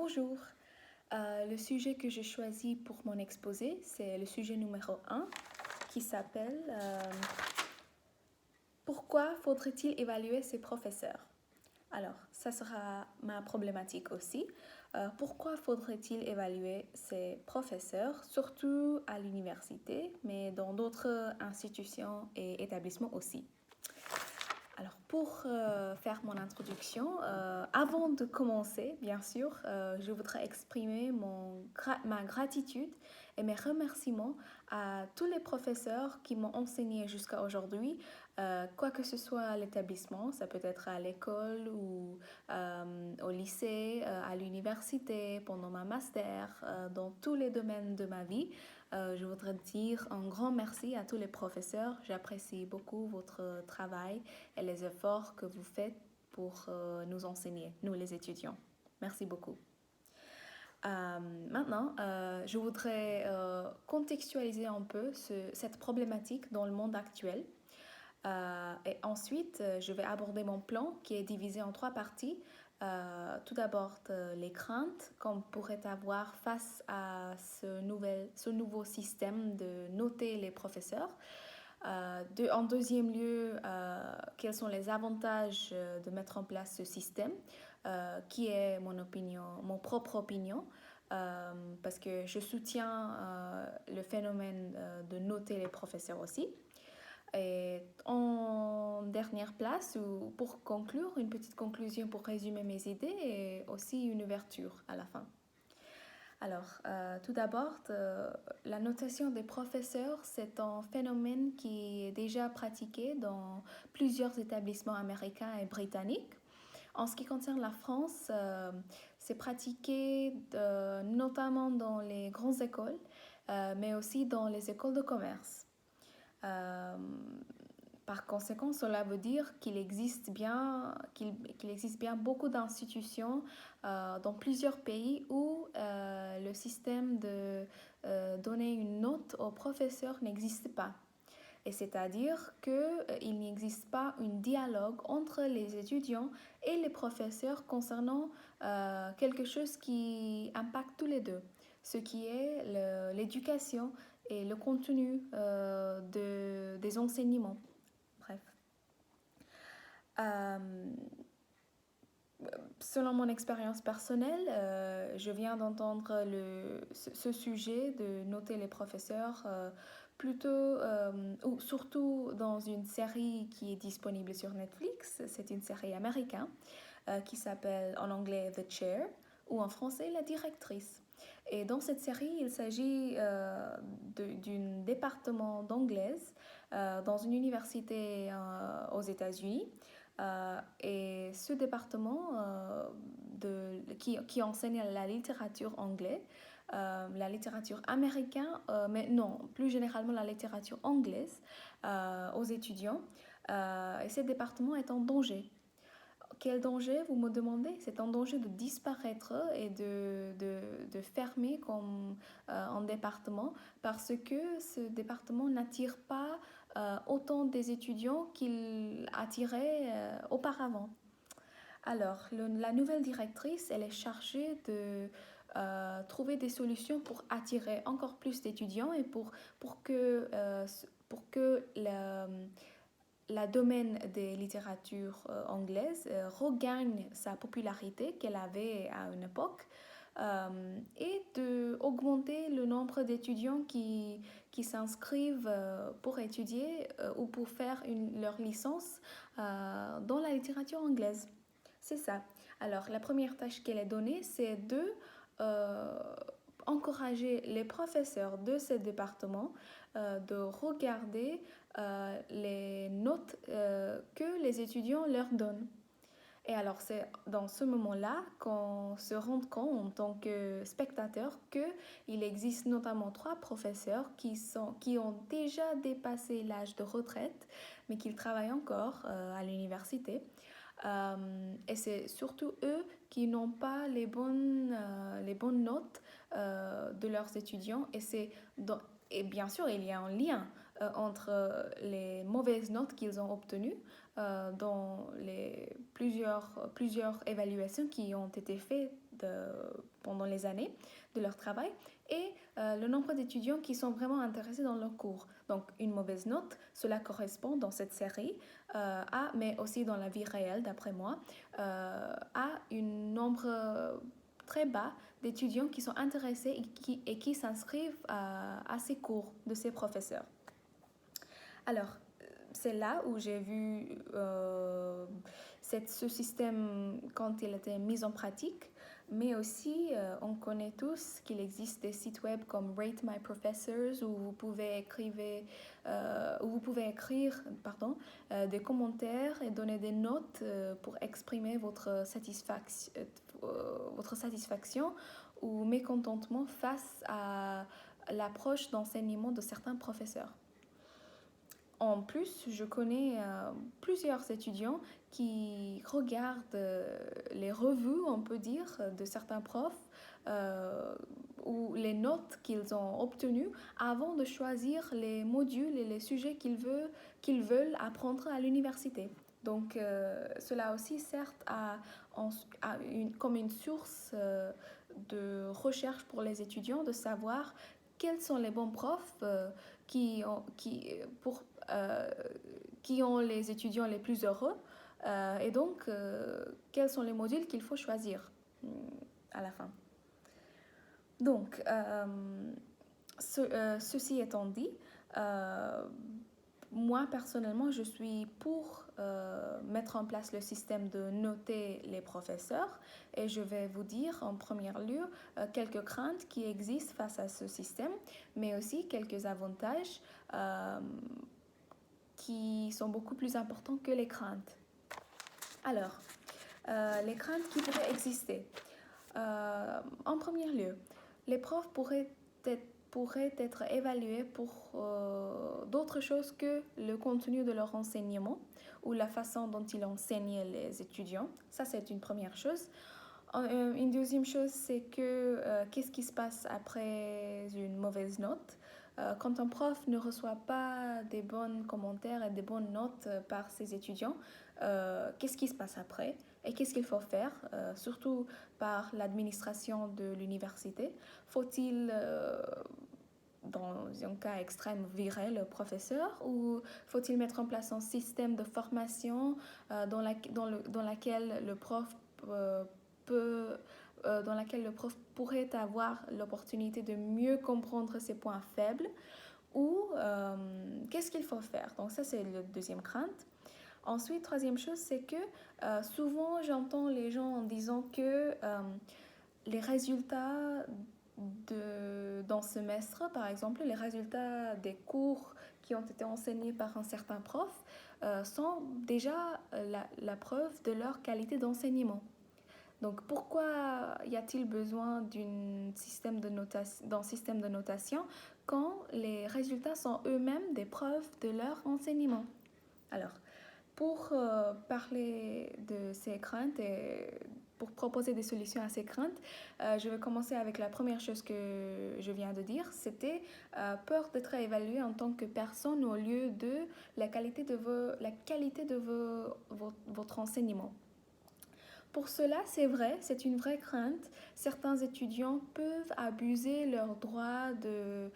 Bonjour. Le sujet que j'ai choisi pour mon exposé, c'est le sujet numéro 1 qui s'appelle Pourquoi faudrait-il évaluer ses professeurs? Alors, ça sera ma problématique aussi. Pourquoi faudrait-il évaluer ses professeurs, surtout à l'université, mais dans d'autres institutions et établissements aussi? Alors, pour faire mon introduction, avant de commencer, bien sûr, je voudrais exprimer ma gratitude et mes remerciements à tous les professeurs qui m'ont enseigné jusqu'à aujourd'hui, quoi que ce soit à l'établissement, ça peut être à l'école ou au lycée, à l'université, pendant ma master, dans tous les domaines de ma vie. Je voudrais dire un grand merci à tous les professeurs. J'apprécie beaucoup votre travail et les efforts que vous faites pour nous enseigner, nous les étudiants. Merci beaucoup. Maintenant, je voudrais contextualiser un peu cette problématique dans le monde actuel. Et ensuite, je vais aborder mon plan qui est divisé en 3 parties. Tout d'abord, les craintes qu'on pourrait avoir face à ce nouveau système de noter les professeurs. En deuxième lieu, quels sont les avantages de mettre en place ce système, qui est mon propre opinion, parce que je soutiens le phénomène de noter les professeurs aussi. Et en dernière place, ou pour conclure, une petite conclusion pour résumer mes idées et aussi une ouverture à la fin. Alors, tout d'abord, la notation des professeurs, c'est un phénomène qui est déjà pratiqué dans plusieurs établissements américains et britanniques. En ce qui concerne la France, c'est pratiqué notamment dans les grandes écoles, mais aussi dans les écoles de commerce. Par conséquent, cela veut dire qu'il existe bien beaucoup d'institutions dans plusieurs pays où le système de donner une note aux professeurs n'existe pas. Et c'est-à-dire qu'il n'existe pas un dialogue entre les étudiants et les professeurs concernant quelque chose qui impacte tous les deux, ce qui est l'éducation et le contenu des enseignements. Bref. Selon mon expérience personnelle, je viens d'entendre ce sujet de noter les professeurs plutôt ou surtout dans une série qui est disponible sur Netflix. C'est une série américaine qui s'appelle en anglais The Chair ou en français La Directrice. Et dans cette série, il s'agit d'un département d'anglaise dans une université aux États-Unis. Et ce département qui enseigne la littérature anglaise, la littérature américaine, mais non, plus généralement la littérature anglaise aux étudiants. Et ce département est en danger. Quel danger, vous me demandez? C'est un danger de disparaître et de fermer comme un département parce que ce département n'attire pas autant des étudiants qu'il attirait auparavant. Alors, la nouvelle directrice, elle est chargée de trouver des solutions pour attirer encore plus d'étudiants et pour que la domaine des littératures anglaises regagne sa popularité qu'elle avait à une époque et d'augmenter le nombre d'étudiants qui s'inscrivent pour étudier ou pour faire leur licence dans la littérature anglaise. C'est ça. Alors, la première tâche qu'elle est donnée, c'est de encourager les professeurs de ce département de regarder les notes que les étudiants leur donnent. Et alors, c'est dans ce moment-là qu'on se rend compte en tant que spectateur qu'il existe notamment 3 professeurs qui ont déjà dépassé l'âge de retraite, mais qui travaillent encore à l'université. Et c'est surtout eux qui n'ont pas les bonnes notes de leurs étudiants. Et bien sûr, il y a un lien entre les mauvaises notes qu'ils ont obtenues dans les plusieurs évaluations qui ont été faites pendant les années de leur travail et le nombre d'étudiants qui sont vraiment intéressés dans leur cours. Donc une mauvaise note, cela correspond dans cette série mais aussi dans la vie réelle d'après moi, à un nombre très bas d'étudiants qui sont intéressés et qui s'inscrivent à ces cours de ces professeurs. Alors, c'est là où j'ai vu ce système quand il était mis en pratique, mais aussi on connaît tous qu'il existe des sites web comme Rate My Professors où vous pouvez écrire des commentaires et donner des notes pour exprimer votre satisfaction ou mécontentement face à l'approche d'enseignement de certains professeurs. En plus, je connais plusieurs étudiants qui regardent les revues, on peut dire, de certains profs ou les notes qu'ils ont obtenues avant de choisir les modules et les sujets qu'ils veulent apprendre à l'université. Donc, cela aussi sert comme une source de recherche pour les étudiants de savoir quels sont les bons profs qui ont les étudiants les plus heureux et donc quels sont les modules qu'il faut choisir à la fin. Donc, ceci étant dit, moi personnellement, je suis pour mettre en place le système de noter les professeurs et je vais vous dire en premier lieu quelques craintes qui existent face à ce système, mais aussi quelques avantages qui sont beaucoup plus importants que les craintes. Alors, les craintes qui pourraient exister. En premier lieu, les profs pourraient être évalués pour d'autres choses que le contenu de leur enseignement ou la façon dont ils enseignent les étudiants. Ça, c'est une première chose. Une deuxième chose, c'est que qu'est-ce qui se passe après une mauvaise note? Quand un prof ne reçoit pas des bons commentaires et des bonnes notes par ses étudiants, qu'est-ce qui se passe après et qu'est-ce qu'il faut faire, surtout par l'administration de l'université? Faut-il, dans un cas extrême, virer le professeur ou faut-il mettre en place un système de formation dans laquelle le prof pourrait avoir l'opportunité de mieux comprendre ses points faibles ou qu'est-ce qu'il faut faire? Donc ça, c'est la deuxième crainte. Ensuite, troisième chose, c'est que souvent, j'entends les gens en disant que les résultats d'un semestre, par exemple, les résultats des cours qui ont été enseignés par un certain prof sont déjà la preuve de leur qualité d'enseignement. Donc, pourquoi y a-t-il besoin d'un système de notation quand les résultats sont eux-mêmes des preuves de leur enseignement? Alors, pour parler de ces craintes et pour proposer des solutions à ces craintes, je vais commencer avec la première chose que je viens de dire, c'était peur d'être évalué en tant que personne au lieu de la qualité de votre enseignement. Pour cela, c'est vrai, c'est une vraie crainte. Certains étudiants peuvent abuser leur droit de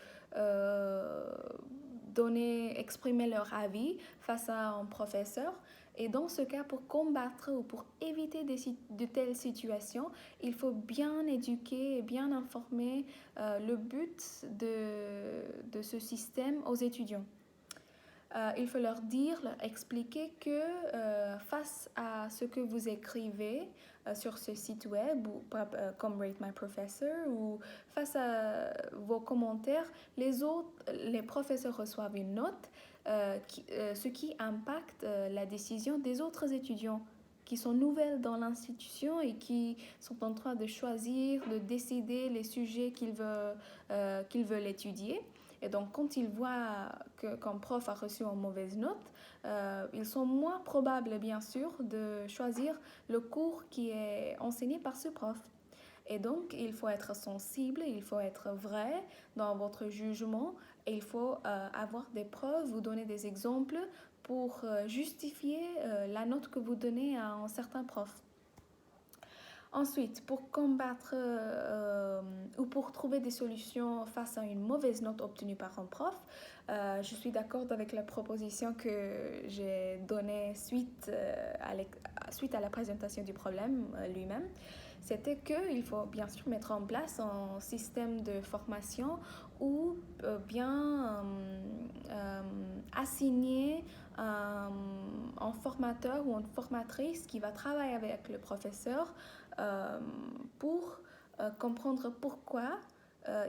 exprimer leur avis face à un professeur. Et dans ce cas, pour combattre ou pour éviter de telles situations, il faut bien éduquer et bien informer le but de ce système aux étudiants. Il faut leur expliquer que face à ce que vous écrivez sur ce site web comme Rate My Professor ou face à vos commentaires, les professeurs reçoivent une note, ce qui impacte la décision des autres étudiants qui sont nouvelles dans l'institution et qui sont en train de choisir, de décider les sujets qu'ils veulent étudier. Et donc, quand ils voient qu'un prof a reçu une mauvaise note, ils sont moins probables, bien sûr, de choisir le cours qui est enseigné par ce prof. Et donc, il faut être sensible, il faut être vrai dans votre jugement et il faut avoir des preuves, vous donner des exemples pour justifier la note que vous donnez à un certain prof. Ensuite, pour combattre ou pour trouver des solutions face à une mauvaise note obtenue par un prof, je suis d'accord avec la proposition que j'ai donnée suite à la présentation du problème lui-même. C'était qu'il faut bien sûr mettre en place un système de formation ou bien assigner un formateur ou une formatrice qui va travailler avec le professeur euh, pour comprendre pourquoi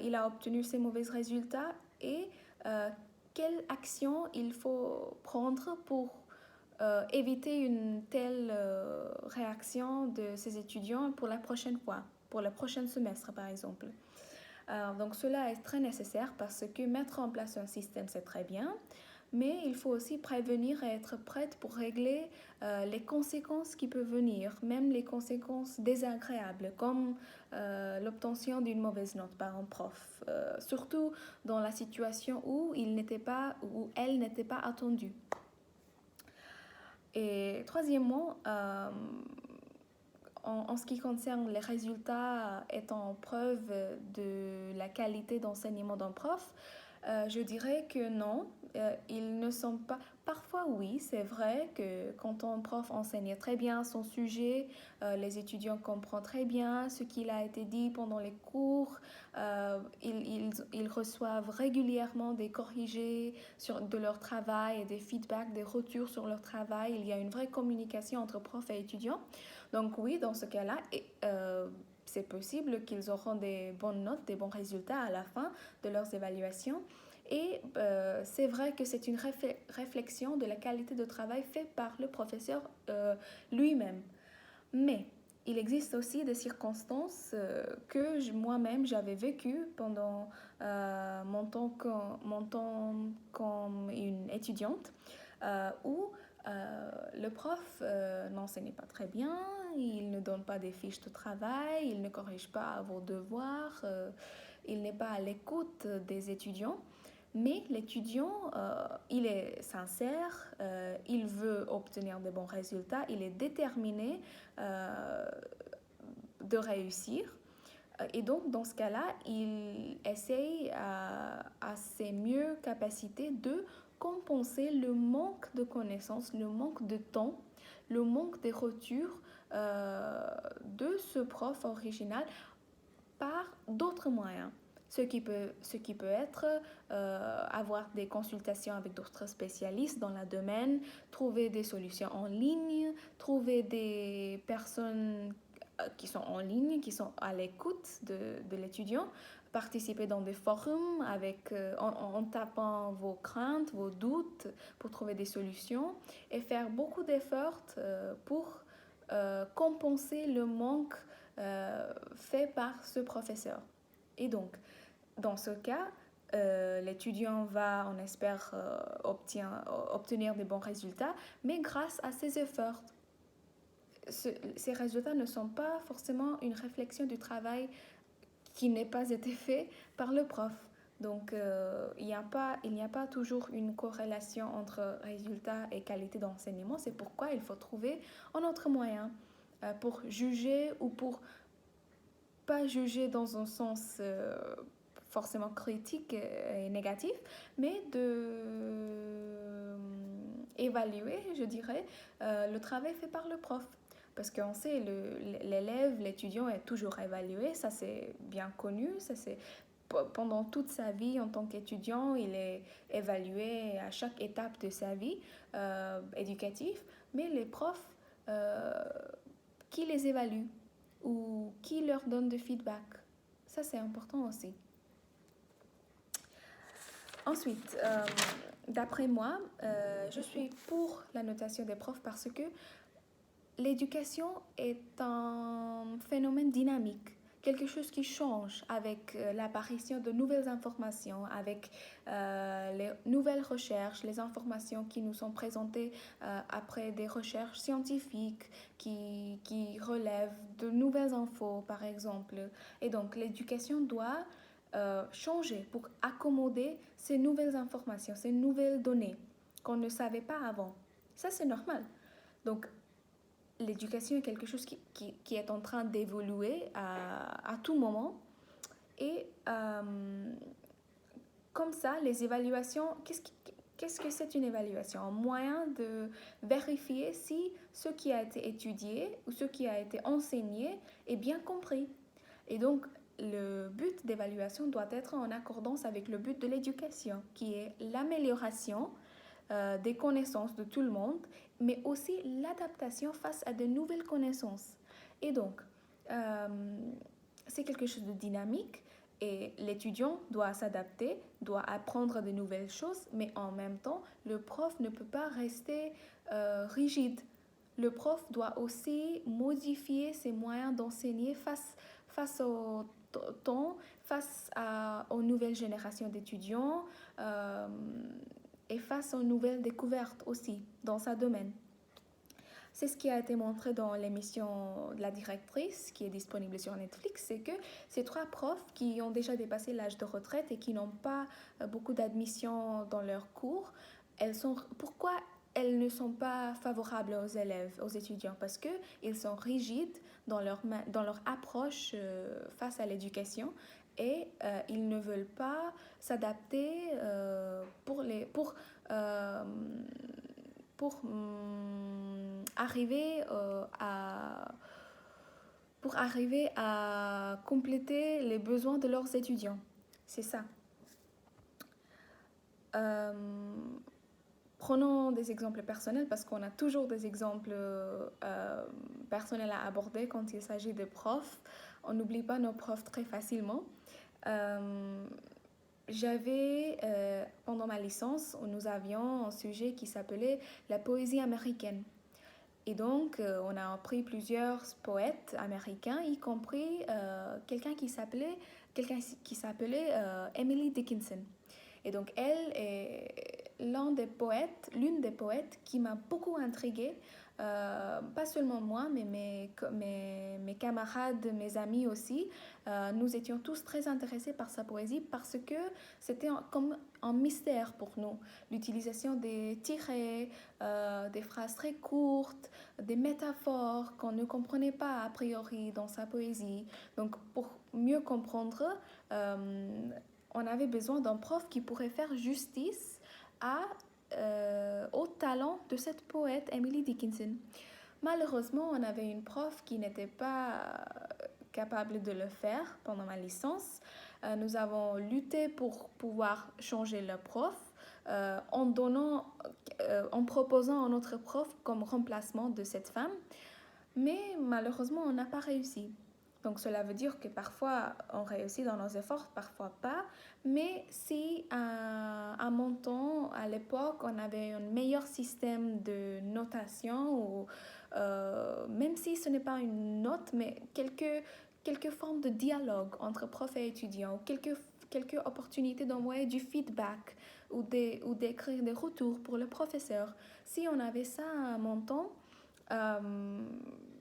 il a obtenu ces mauvais résultats et euh, quelle action il faut prendre pour éviter une telle réaction de ses étudiants pour la prochaine fois, pour le prochain semestre par exemple. Donc cela est très nécessaire parce que mettre en place un système c'est très bien, mais il faut aussi prévenir et être prête pour régler les conséquences qui peuvent venir, même les conséquences désagréables, comme l'obtention d'une mauvaise note par un prof, surtout dans la situation où il n'était pas ou elle n'était pas attendue. Et troisièmement, en ce qui concerne les résultats étant preuve de la qualité d'enseignement d'un prof, je dirais que non, ils ne sont pas... Parfois oui, c'est vrai que quand un prof enseigne très bien son sujet, les étudiants comprennent très bien ce qu'il a été dit pendant les cours, ils reçoivent régulièrement des corrigés de leur travail et des feedbacks, des retours sur leur travail. Il y a une vraie communication entre prof et étudiants. Donc oui, dans ce cas-là, c'est possible qu'ils auront des bonnes notes, des bons résultats à la fin de leurs évaluations. Et c'est vrai que c'est une réflexion de la qualité de travail faite par le professeur lui-même. Mais il existe aussi des circonstances que moi-même j'avais vécues pendant mon temps comme une étudiante où le prof n'enseignait pas très bien, il ne donne pas des fiches de travail, il ne corrige pas vos devoirs, il n'est pas à l'écoute des étudiants. Mais l'étudiant, il est sincère, il veut obtenir de bons résultats, il est déterminé euh, de réussir. Et donc, dans ce cas-là, il essaye à ses mieux capacités de compenser le manque de connaissances, le manque de temps, le manque des retours de ce prof original par d'autres moyens. Ce qui peut être avoir des consultations avec d'autres spécialistes dans le domaine, trouver des solutions en ligne, trouver des personnes qui sont en ligne, qui sont à l'écoute de l'étudiant, participer dans des forums en tapant vos craintes, vos doutes pour trouver des solutions et faire beaucoup d'efforts pour compenser le manque fait par ce professeur. Et donc, dans ce cas, l'étudiant va, on espère, obtenir des bons résultats, mais grâce à ses efforts. Ces résultats ne sont pas forcément une réflexion du travail qui n'a pas été fait par le prof. Donc, il n'y a pas toujours une corrélation entre résultats et qualité d'enseignement. C'est pourquoi il faut trouver un autre moyen pour juger ou pour pas juger dans un sens forcément critique et négatif, mais de évaluer, je dirais, le travail fait par le prof. Parce qu'on sait, l'élève, l'étudiant est toujours évalué, ça c'est bien connu, ça c'est pendant toute sa vie en tant qu'étudiant, il est évalué à chaque étape de sa vie éducative, mais les profs qui les évaluent ou qui leur donne de feedback, ça c'est important aussi. Ensuite, d'après moi, je suis pour la notation des profs parce que l'éducation est un phénomène dynamique, quelque chose qui change avec l'apparition de nouvelles informations, avec les nouvelles recherches, les informations qui nous sont présentées après des recherches scientifiques qui relèvent de nouvelles infos, par exemple. Et donc, l'éducation doit changer pour accommoder ces nouvelles informations, ces nouvelles données qu'on ne savait pas avant. Ça, c'est normal. Donc, l'éducation est quelque chose qui est en train d'évoluer à tout moment. Et comme ça, les évaluations, qu'est-ce que c'est une évaluation? Un moyen de vérifier si ce qui a été étudié ou ce qui a été enseigné est bien compris. Et donc, le but d'évaluation doit être en accordance avec le but de l'éducation, qui est l'amélioration des connaissances de tout le monde, mais aussi l'adaptation face à de nouvelles connaissances. Et donc, euh, c'est quelque chose de dynamique et l'étudiant doit s'adapter, doit apprendre de nouvelles choses, mais en même temps, le prof ne peut pas rester rigide. Le prof doit aussi modifier ses moyens d'enseigner face au temps, aux nouvelles générations d'étudiants et face aux nouvelles découvertes aussi dans sa domaine. C'est ce qui a été montré dans l'émission de la directrice qui est disponible sur Netflix, c'est que ces trois profs qui ont déjà dépassé l'âge de retraite et qui n'ont pas beaucoup d'admission dans leurs cours, pourquoi elles ne sont pas favorables aux élèves, aux étudiants? Parce qu'ils sont rigides dans leur approche face à l'éducation et ils ne veulent pas s'adapter euh, pour arriver à compléter les besoins de leurs étudiants. C'est ça. Euh, Prenons des exemples personnels parce qu'on a toujours des exemples personnels à aborder quand il s'agit de profs. On n'oublie pas nos profs très facilement. Pendant ma licence, nous avions un sujet qui s'appelait la poésie américaine. Et donc, on a appris plusieurs poètes américains, y compris quelqu'un qui s'appelait Emily Dickinson. Et donc, elle est l'une des poètes qui m'a beaucoup intriguée. Pas seulement moi, mais mes camarades, mes amis aussi. Nous étions tous très intéressés par sa poésie parce que c'était comme un mystère pour nous. L'utilisation des tirets, des phrases très courtes, des métaphores qu'on ne comprenait pas a priori dans sa poésie. Donc, pour mieux comprendre, on avait besoin d'un prof qui pourrait faire justice au talent de cette poète Emily Dickinson. Malheureusement, on avait une prof qui n'était pas capable de le faire pendant ma licence. Nous avons lutté pour pouvoir changer le prof en proposant un autre prof comme remplacement de cette femme. Mais malheureusement, on n'a pas réussi. Donc cela veut dire que parfois on réussit dans nos efforts, parfois pas. Mais si à mon temps, à l'époque, on avait un meilleur système de notation, ou même si ce n'est pas une note, mais quelques formes de dialogue entre prof et étudiant, quelques opportunités d'envoyer du feedback ou d'écrire des retours pour le professeur. Si on avait ça à mon temps,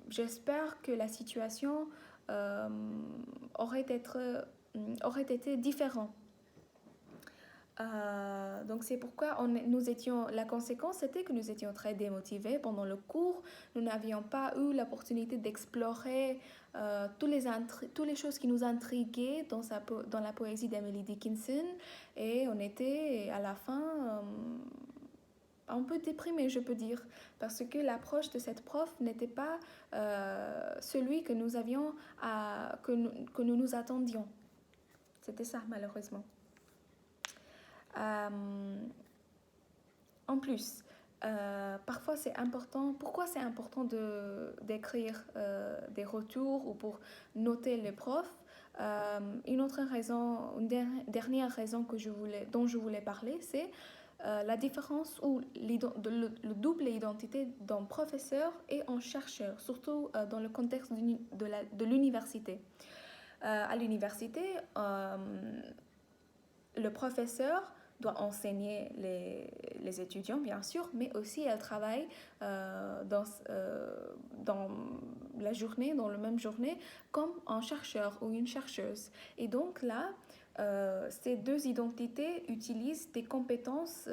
j'espère que la situation euh, aurait été différente. Donc c'est pourquoi la conséquence c'était que nous étions très démotivés pendant le cours. Nous n'avions pas eu l'opportunité d'explorer toutes les choses qui nous intriguaient dans la poésie d'Emily Dickinson, et on était à la fin un peu déprimés, je peux dire, parce que l'approche de cette prof n'était pas celui que que nous attendions. C'était ça, malheureusement. En plus, parfois c'est important. Pourquoi c'est important d'écrire des retours ou pour noter les profs? Une dernière raison dont je voulais parler, c'est la différence ou le double identité d'un professeur et un chercheur, surtout dans le contexte de l'université. À l'université, le professeur doit enseigner les étudiants, bien sûr, mais aussi elle travaille dans la journée, dans la même journée, comme un chercheur ou une chercheuse. Et donc là, ces deux identités utilisent des compétences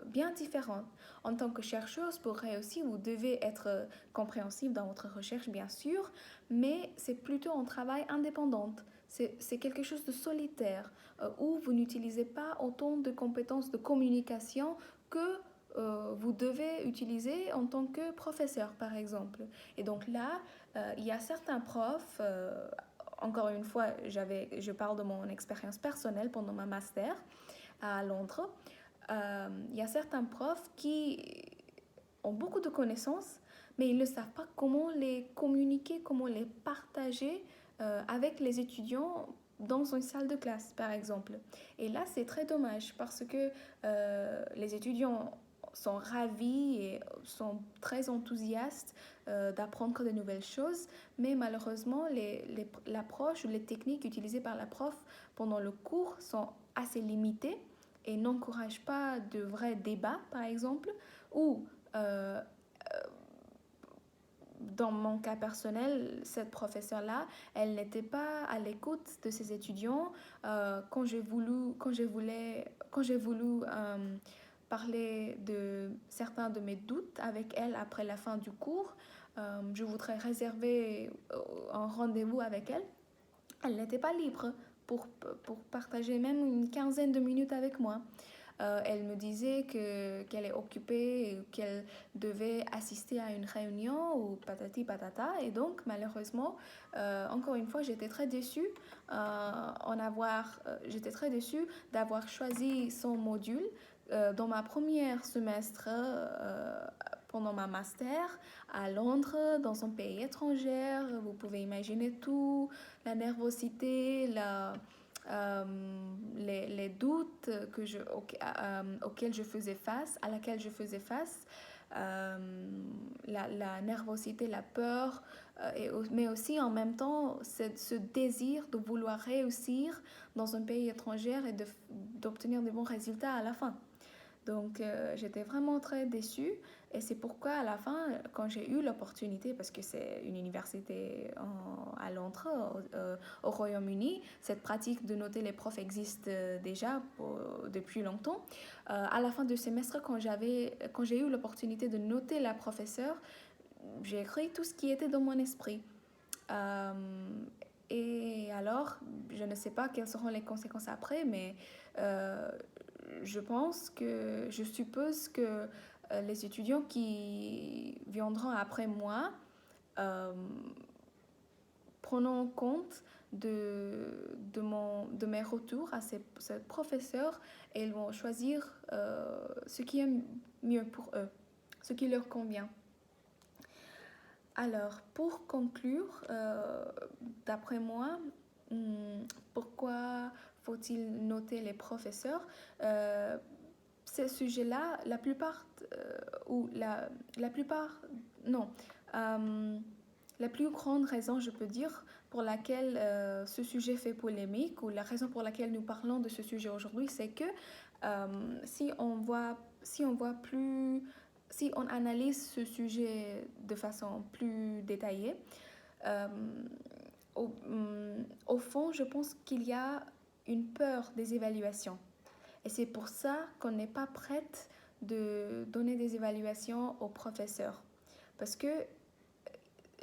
bien différentes. En tant que chercheuse, pour réussir, vous devez être compréhensible dans votre recherche, bien sûr, mais c'est plutôt un travail indépendant. C'est quelque chose de solitaire, où vous n'utilisez pas autant de compétences de communication que vous devez utiliser en tant que professeur, par exemple. Et donc là, il y a certains profs, encore une fois, je parle de mon expérience personnelle pendant ma master à Londres. Il y a certains profs qui ont beaucoup de connaissances, mais ils ne savent pas comment les communiquer, comment les partager avec les étudiants dans une salle de classe, par exemple. Et là, c'est très dommage parce que les étudiants sont ravis et sont très enthousiastes d'apprendre de nouvelles choses, mais malheureusement, l'approche ou les techniques utilisées par la prof pendant le cours sont assez limitées et n'encouragent pas de vrais débats, par exemple, ou euh, dans mon cas personnel, cette professeure-là, elle n'était pas à l'écoute de ses étudiants quand j'ai voulu parler de certains de mes doutes avec elle après la fin du cours. Je voudrais réserver un rendez-vous avec elle. Elle n'était pas libre pour partager même une quinzaine de minutes avec moi. Elle me disait qu'elle est occupée et qu'elle devait assister à une réunion ou patati patata. Et donc, malheureusement, encore une fois, j'étais très déçue d'avoir choisi son module dans ma première semestre pendant ma master à Londres, dans un pays étranger. Vous pouvez imaginer tout, la nervosité, euh, les doutes auxquels je faisais face, à laquelle je faisais face, euh, la nervosité, la peur, mais aussi en même temps ce désir de vouloir réussir dans un pays étranger et d'obtenir de bons résultats à la fin. Donc, j'étais vraiment très déçue et c'est pourquoi à la fin, quand j'ai eu l'opportunité, parce que c'est une université à Londres, au Royaume-Uni, cette pratique de noter les profs existe déjà depuis longtemps. À la fin du semestre, quand j'ai eu l'opportunité de noter la professeure, j'ai écrit tout ce qui était dans mon esprit. Euh, et alors, je ne sais pas quelles seront les conséquences après, mais euh, je suppose que les étudiants qui viendront après moi euh, prenant en compte de mes retours à ces professeurs et ils vont choisir ce qui est mieux pour eux, ce qui leur convient. Alors, pour conclure, d'après moi, pourquoi faut-il noter les professeurs? Ces sujets-là, la plupart, ou la plupart, non, euh, la plus grande raison, je peux dire, pour laquelle ce sujet fait polémique, ou la raison pour laquelle nous parlons de ce sujet aujourd'hui, c'est que si on voit plus, si on analyse ce sujet de façon plus détaillée, euh, au fond, je pense qu'il y a une peur des évaluations. Et c'est pour ça qu'on n'est pas prête de donner des évaluations aux professeurs. Parce que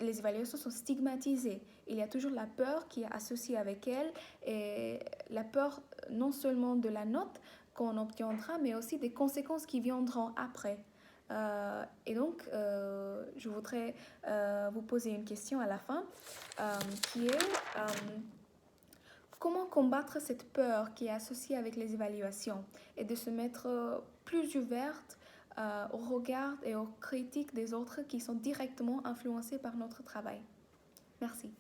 les évaluations sont stigmatisées. Il y a toujours la peur qui est associée avec elles et la peur non seulement de la note qu'on obtiendra, mais aussi des conséquences qui viendront après. Et donc, je voudrais vous poser une question à la fin qui est comment combattre cette peur qui est associée avec les évaluations et de se mettre plus ouverte au regard et aux critiques des autres qui sont directement influencés par notre travail. Merci.